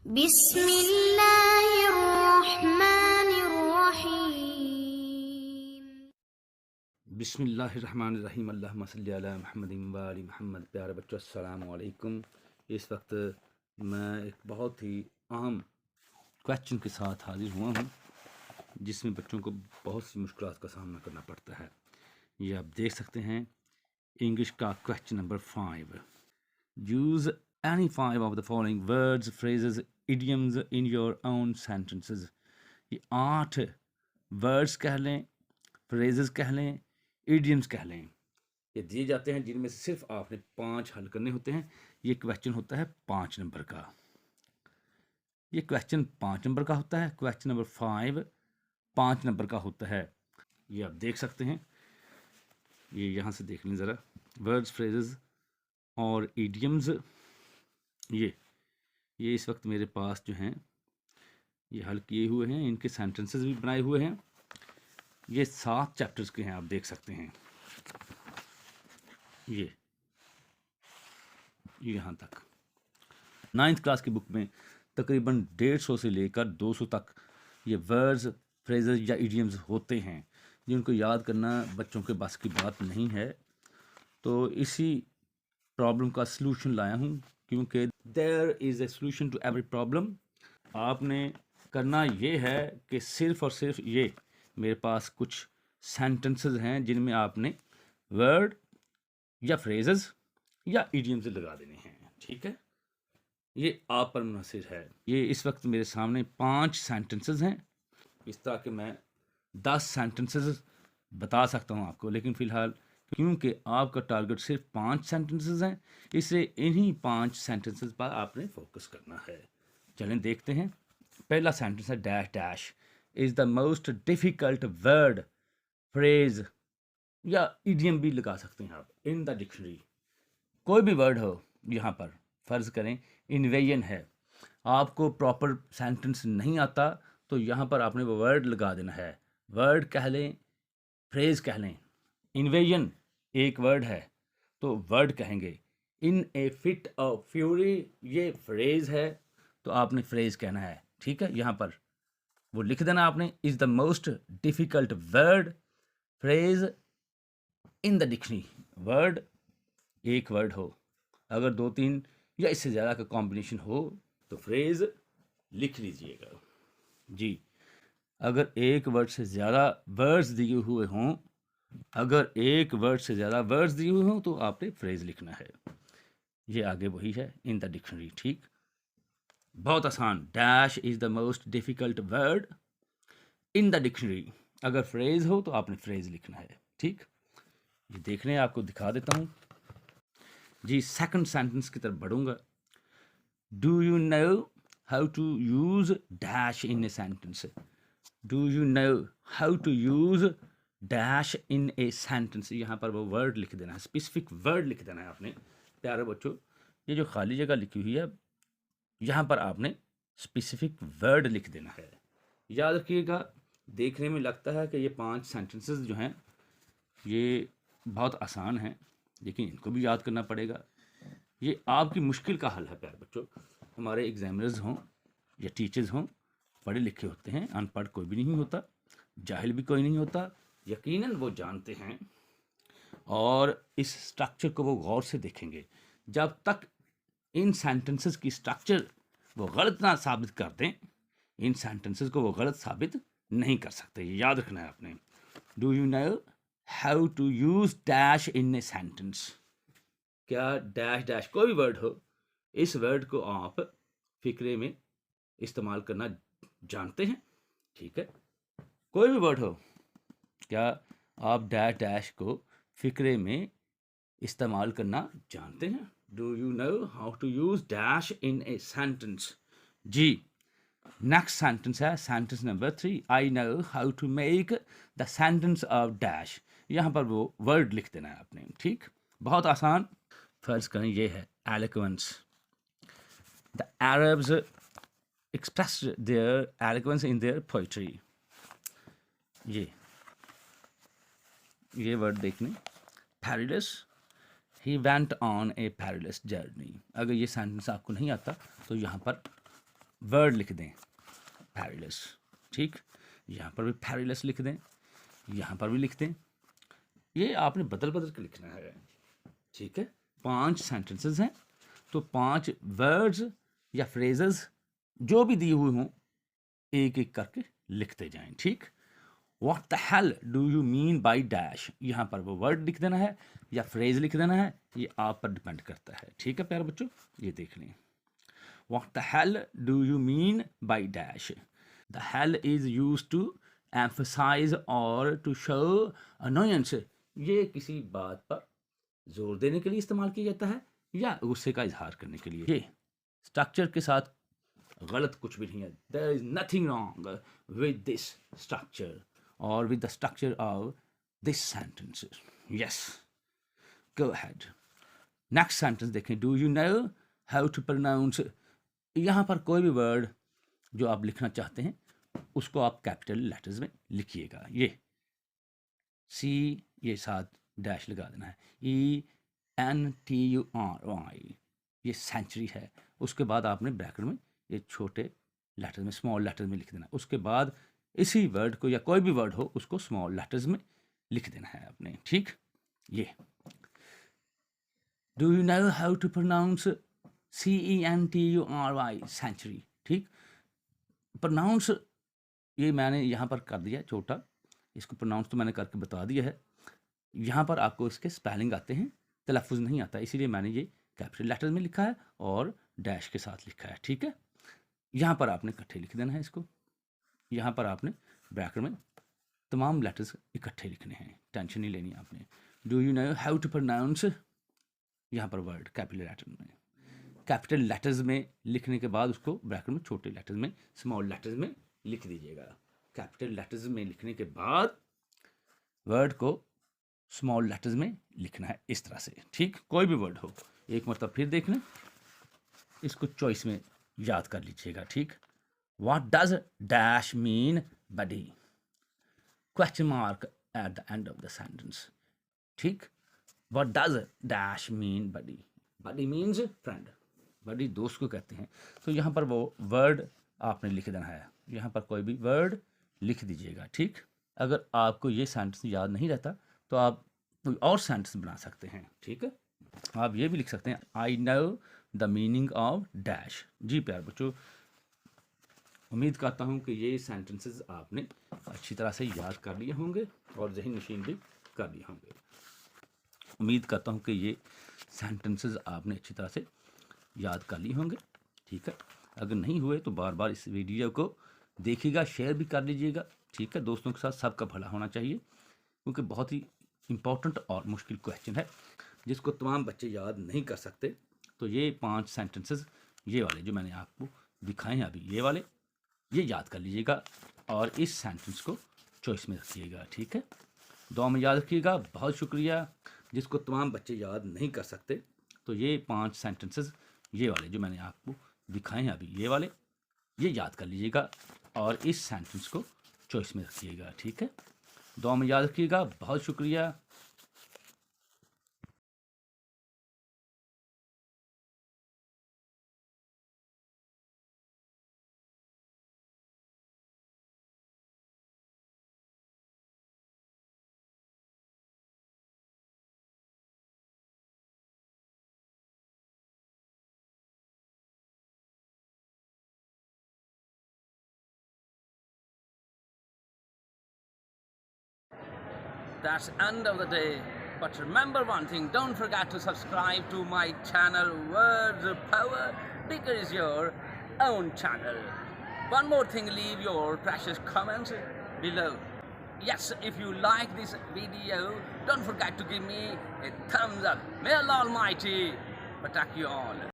बिस्मिल्लाहिर्रहमानिर्रहीम। बिस्मिल्लाहिर्रहमानिर्रहीम। अल्लाहुम्मा सल्ली अला मुहम्मदिन व आलि मुहम्मद। प्यारे बच्चों, अस्सलाम वालेकुम। इस वक्त मैं एक बहुत ही अहम क्वेश्चन के साथ हाजिर हुआ हूँ, जिसमें बच्चों को बहुत सी मुश्किलात का सामना करना पड़ता है। ये आप देख सकते हैं, इंग्लिश का question number 5। Use any 5 of the following words, phrases, idioms in your own sentences. ये 8 वर्ड्स कह लें, फ्रेजेस कह लें, इडियम्स कह लें, ये दिए जाते हैं, जिनमें से सिर्फ आपने 5 हल करने होते हैं। ये क्वेश्चन होता है 5 नंबर का। ये क्वेश्चन 5 नंबर का होता है। क्वेश्चन नंबर 5 5 नंबर का होता है। ये आप देख सकते हैं, ये यहाँ से देख लें ज़रा। वर्ड्स, फ्रेजेस और इडियम्स, ये इस वक्त मेरे पास जो हैं ये हल किए हुए हैं, इनके सेंटेंसेस भी बनाए हुए हैं। ये 7 चैप्टर्स के हैं, आप देख सकते हैं। ये यहाँ तक 9th क्लास की बुक में तकरीबन 150 से लेकर 200 तक ये वर्ड्स, फ्रेजेस या इडियम्स होते हैं, जिनको याद करना बच्चों के बस की बात नहीं है। तो इसी प्रॉब्लम का सलूशन लाया हूँ, क्योंकि there is a solution to every problem. आपने करना ये है कि सिर्फ़ और सिर्फ ये मेरे पास कुछ सेंटेंसेस हैं, जिनमें आपने वर्ड या फ्रेजेस या इडियम्स लगा देने हैं। ठीक है, ये आप पर मुनहसिर है। ये इस वक्त मेरे सामने 5 सेंटेंसेस हैं। इस तरह के मैं 10 सेंटेंसेस बता सकता हूँ आपको, लेकिन फ़िलहाल क्योंकि आपका टारगेट सिर्फ 5 सेंटेंसेस हैं, इसलिए इन्हीं 5 सेंटेंसेस पर आपने फोकस करना है। चलें देखते हैं। पहला सेंटेंस है dash dash is the most difficult word, phrase या इडियम भी लगा सकते हैं आप इन द डिक्शनरी। कोई भी वर्ड हो, यहाँ पर फ़र्ज़ करें इन्वेजन है, आपको प्रॉपर सेंटेंस नहीं आता, तो यहाँ पर आपने वो वर्ड लगा देना है। वर्ड कह लें, फ्रेज कह लें। इन्वेजन एक वर्ड है, तो वर्ड कहेंगे। इन ए फिट ऑफ फ्यूरी, ये फ्रेज है, तो आपने फ्रेज कहना है। ठीक है, यहाँ पर वो लिख देना आपने, is the most difficult word, phrase in the dictionary. Word एक वर्ड हो, अगर 2-3 या इससे ज़्यादा का कॉम्बिनेशन हो तो फ्रेज लिख लीजिएगा जी। अगर एक वर्ड से ज़्यादा वर्ड्स दिए हुए हों, तो आपने फ्रेज लिखना है। ये आगे वही है, इन द डिक्शनरी। ठीक, बहुत आसान। Dash is the most difficult word in the dictionary. अगर फ्रेज हो तो आपने फ्रेज लिखना है। ठीक, ये देख लें, आपको दिखा देता हूँ जी। सेकंड सेंटेंस की तरफ बढ़ूंगा। Do you know how to use dash in a sentence. Do you know how to use dash in a sentence. यहाँ पर वो वर्ड लिख देना है, स्पेसिफिक वर्ड लिख देना है आपने। प्यारे बच्चों, ये जो खाली जगह लिखी हुई है, यहाँ पर आपने स्पेसिफिक वर्ड लिख देना है। याद रखिएगा, देखने में लगता है कि ये 5 सेंटेंसेस जो हैं ये बहुत आसान हैं, लेकिन इनको भी याद करना पड़ेगा। ये आपकी मुश्किल का हल है प्यारे बच्चों। हमारे एग्जामिनर्स हों या टीचर्स हों, पढ़े लिखे होते हैं, अनपढ़ कोई भी नहीं होता, जाहिल भी कोई नहीं होता। यकीनन वो जानते हैं और इस स्ट्रक्चर को वो गौर से देखेंगे। जब तक इन सेंटेंसेस की स्ट्रक्चर वो गलत ना साबित कर दें, इन सेंटेंसेस को वो गलत साबित नहीं कर सकते। ये याद रखना है आपने। Do you know how to use dash in a sentence. क्या डैश डैश कोई भी वर्ड हो, इस वर्ड को आप फिक्रे में इस्तेमाल करना जानते हैं। ठीक है, कोई भी वर्ड हो, क्या आप डैश डैश को फिक्रे में इस्तेमाल करना जानते हैं। Do you know how to use dash in a sentence जी। नेक्स्ट सेंटेंस है sentence number 3। I know how to make the sentence of dash. यहाँ पर वो वर्ड लिख देना है आपने। ठीक, बहुत आसान। फर्ज करें ये है eloquence. The Arabs expressed their eloquence in their poetry। ये वर्ड देखने, perilous, he went on a perilous journey। अगर ये सेंटेंस आपको नहीं आता तो यहाँ पर वर्ड लिख दें perilous, ठीक, यहाँ पर भी perilous लिख दें, यहाँ पर भी लिख दें, ये आपने बदल बदल के लिखना है, ठीक है। 5 सेंटेंसेस हैं तो 5 वर्ड्स या फ्रेजेस जो भी दिए हुए हों एक एक करके लिखते जाएं, ठीक। What the hell do you mean by dash, यहाँ पर वो वर्ड लिख देना है या फ्रेज लिख देना है, ये आप पर डिपेंड करता है, ठीक है प्यारे बच्चों। ये देख लें, what the hell do you mean by dash, the hell is used to emphasize और टू शो अनोयंस, ये किसी बात पर जोर देने के लिए इस्तेमाल किया जाता है या गुस्से का इजहार करने के लिए। ये स्ट्रक्चर के साथ गलत कुछ भी नहीं है, there is nothing wrong with this structure और with the structure of this sentence. Yes, go ahead. Next sentence देखें, do you know how to pronounce, यहाँ पर कोई भी वर्ड जो आप लिखना चाहते हैं उसको आप कैपिटल लेटर्स में लिखिएगा। ये सी, ये साथ डैश लगा देना है, ENTURY, ये सेंचुरी है, उसके बाद आपने ब्रैकेट में ये छोटे लेटर्स में स्मॉल लेटर्स में लिख देना है, उसके बाद इसी वर्ड को या कोई भी वर्ड हो उसको स्मॉल लेटर्स में लिख देना है आपने, ठीक। ये do you know how to pronounce CENTURY, century, ठीक। प्रोनाउंस ये मैंने यहाँ पर कर दिया छोटा, इसको प्रोनाउंस तो मैंने करके बता दिया है, यहाँ पर आपको इसके स्पेलिंग आते हैं, तलफ़ुज़ नहीं आता, इसीलिए मैंने ये कैपिटल लेटर में लिखा है और डैश के साथ लिखा है, ठीक है। यहाँ पर आपने इकट्ठे लिख देना है इसको, यहाँ पर आपने ब्रैकेट में तमाम लेटर्स इकट्ठे लिखने हैं, टेंशन नहीं लेनी आपने। Do you know how to pronounce, यहाँ पर वर्ड कैपिटल लेटर में, कैपिटल लेटर्स में लिखने के बाद उसको ब्रैकेट में छोटे लेटर्स में स्मॉल लेटर्स में लिख दीजिएगा। कैपिटल लेटर्स में लिखने के बाद वर्ड को स्मॉल लेटर्स में लिखना है इस तरह से, ठीक। कोई भी वर्ड हो, एक मतलब फिर देख लें, इसको चॉइस में याद कर लीजिएगा, ठीक। What does dash mean buddy, question mark at the end of the sentence, ठीक। What does dash mean buddy, buddy means friend, buddy दोस्त को कहते हैं, तो यहाँ पर वो वर्ड आपने लिख देना है, यहाँ पर कोई भी वर्ड लिख दीजिएगा, ठीक। अगर आपको ये सेंटेंस याद नहीं रहता तो आप कोई और सेंटेंस बना सकते हैं, ठीक है। आप ये भी लिख सकते हैं, I know the meaning of dash. जी प्यारे बच्चों, उम्मीद करता हूँ कि ये सेंटेंसेस आपने अच्छी तरह से याद कर लिए होंगे और ज़हन नशीन भी कर लिए होंगे। उम्मीद करता हूँ कि ये सेंटेंसेस आपने अच्छी तरह से याद कर लिए होंगे, ठीक है। अगर नहीं हुए तो बार बार इस वीडियो को देखिएगा, शेयर भी कर लीजिएगा, ठीक है। दोस्तों के साथ सबका भला होना चाहिए, क्योंकि बहुत ही इम्पोर्टेंट और मुश्किल क्वेश्चन है जिसको तमाम बच्चे याद नहीं कर सकते। तो ये 5 सेंटेंसेस, ये वाले जो मैंने आपको दिखाए हैं अभी, ये वाले ये याद कर लीजिएगा और इस सेंटेंस को चॉइस में रखिएगा, ठीक है। दुआ में याद रखिएगा। बहुत शुक्रिया। जिसको तमाम बच्चे याद नहीं कर सकते तो ये 5 सेंटेंसेस, ये वाले जो मैंने आपको दिखाए हैं अभी, ये वाले ये याद कर लीजिएगा और इस सेंटेंस को चॉइस में रखिएगा, ठीक है। दुआ में याद रखिएगा। बहुत शुक्रिया। That's the end of the day. But remember one thing, don't forget to subscribe to my channel Words of Power, because it's your own channel. One more thing, leave your precious comments below. Yes, if you like this video, don't forget to give me a thumbs up. May Allah Almighty protect you all.